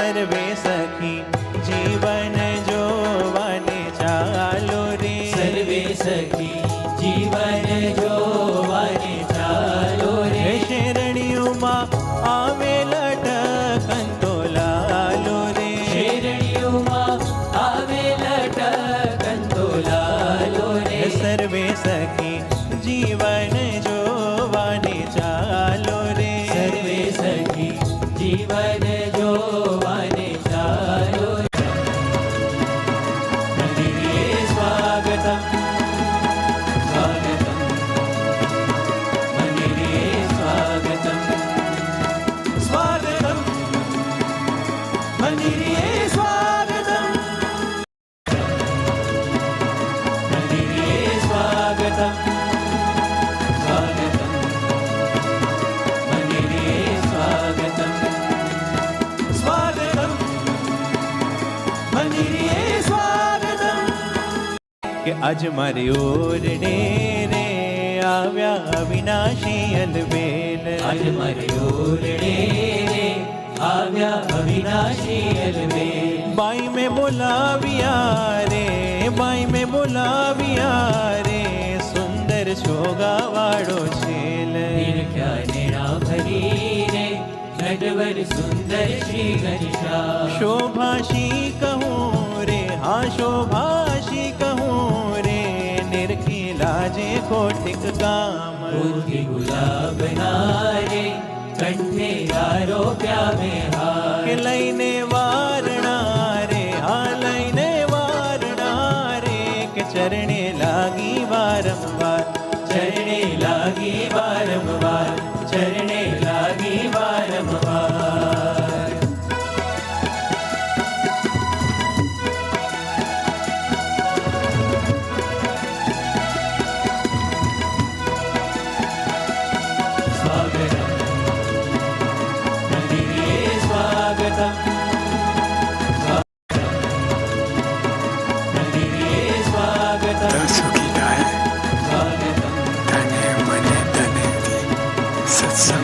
સર્વે સખી જીવન જોવાને ચાલો રે, સર્વે સખી જીવન જોવાને ચાલો રે, શેરણીઓમાં આવે લટકંતો લાલો રે, શેરણીઓમાં આવે લટકંતો લાલો રે, સર્વે સખી જીવન જોવાને ચાલો રે, સર્વે સખી જીવન જોવાને ચાલો રે. મંદિરે સ્વાગતમ સ્વાગતમ, મંદિરે સ્વાગતમ સ્વાગતમ મંદિરે સ્વાગતમ, મંદિરે સ્વાગતમ સ્વાગતમ, મંદિરે સ્વાગતમ સ્વાગતમ મંદિરે સ્વાગતમ. કે આજ મારી ઓરડે રે આવ્યા અવિનાશી અલબેલ, આજ મારે ઓરડે રે આવ્યા અવિનાશી અલબેલ, બાઈ મેં બોલાવ્યા રે, બાઈ મેં બોલાવ્યા રે, સુંદર છોગાવાળો છેલ, નિરખ્યા નેણા ભરીને નટવર સુંદર શ્રી ઘનશ્યામ, શોભાશી કહું રે, હા શોભાશી કહું રે, નિરખી લાજે કોટિક કામ, કોટી ગુલાબ નારે કંઠે આરોપ્યા મેં હાર, કે લઈને વારણા રે, હા લઈને વારણા રે, કે ચરણે લાગી વારંવાર, ચરણે લાગી વારંવાર, ચરણે લાગી વારંવાર. સ્વાગતમ મંદિરે સ્વાગતમ મંદિરે સ્વાગતમ સુખી થાય સ્વાગતમ તને મને તને સત્સંગ